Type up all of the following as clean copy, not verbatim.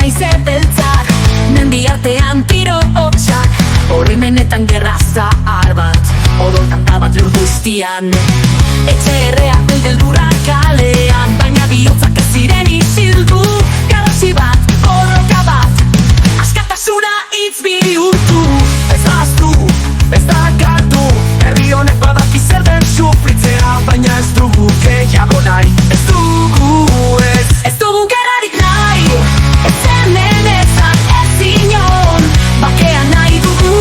naiz beltzak, mendi artean tiro hotxak, oroimenetan gerra zahar bat, odoltan bat lur guztian. Etxe erreak beldurra kalean, baina bihotzak ez ziren isildu. Galaxi bat, borroka bat, askatasuna hitz bihurtu. Ez ahaztu, ez da galdu, herri honek badaki zer den sufritzea, baina ez dugu gehiago nahi. Ez dugu gerrarik nahi, ez hemen ezan ez inon, bakea nahi dugu,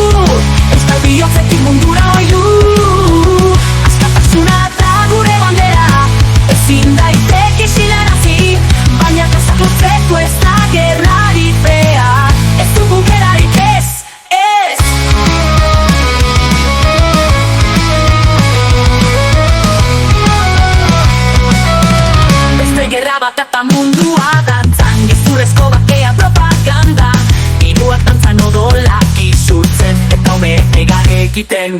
euskal bihotzekin mundura oilu. Askatasuna da gure bandera, ezin daiteke isilarazi, baina gauzak lotzeko ez da gerrarik behar. Ez dugu gerrarik ez. Beste gerra bat eta mundua dantzan, gezurrezko bakea propaganda, hiruak dantzan odolak isurtzen, eta ume egar egiten.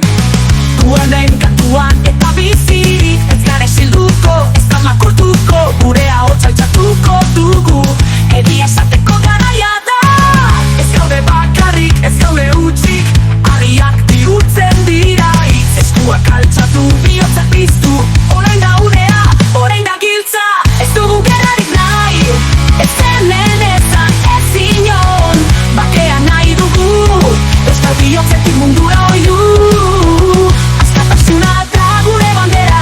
Duanen kantuan eta bizirik, ez gara esilduko, ez da makurtuko, gure ahotsa altxatuko dugu, egia esateko garaia da. Ez gaude bakarrik, ez gaude utzik, argiak bihurtzen dira hitz. Eskuak altxatu, bihotzak piztu, orain da unea, orain da giltza. Ez dugu gerrarik nahi, ez hemen ezan ez inon, bakea nahi dugu, euskal bihotzetik mundura oilu. Askatasuna da gure bandera,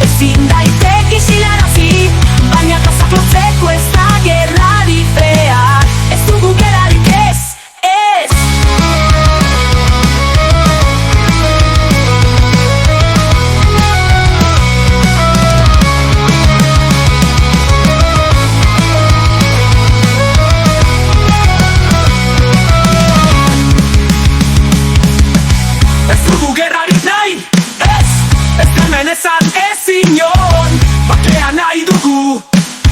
ezin daiteke isilarazi, baina gauzak lotzeko ez da gerrarik behar. Ez dugu gerrarik ez. Ez dugu gerrarik nahi, ez hemen ezan ez inon, bakea nahi dugu,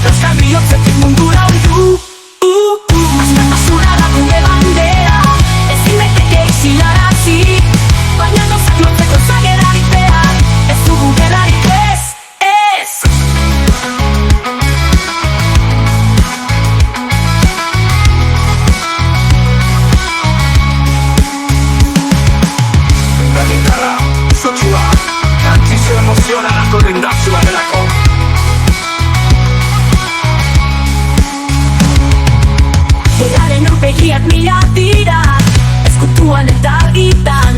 euskal bihotzetik mundura oilu. Askatasuna da gure bandera, ezin daiteke isilarazi, baina gauzak lotzeko ez da gerrarik behar. Ez dugu gerrarik ez. La guitarra, sotsua, trantzizio emozionalako indartsua delako. Gerraren aurpegiak mila dira, ezkutuan eta argitan,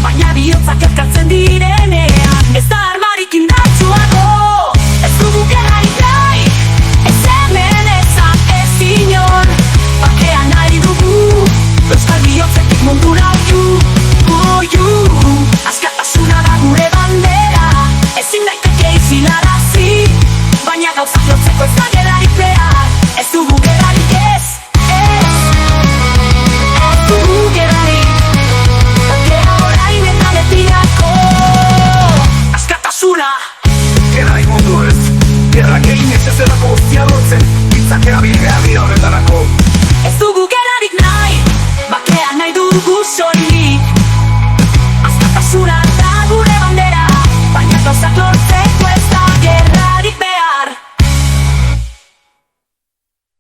baina bihotzak elkartzen direnean, ez da armarik indartsuago. Ez dugu gerrarik nahi, ez hemen ezan ez inon, bakea nahi dugu, euskal bihotzetik mundura oilu. Askatasuna da gure bandera, ezin daiteke isilarazi, baina gauzak lotzeko ez da gerrarik behar. Ez dugu gerrarik ez. Ez dugu gerrarik, bakea orain eta betirako. Askatasuna, gerrarik mundu ez, gerrak egin ez delako guztia lortzen, hitzak erabil behar dira horretarako. Ez dugu gerrarik nahi, bakea nahi dugu soilik.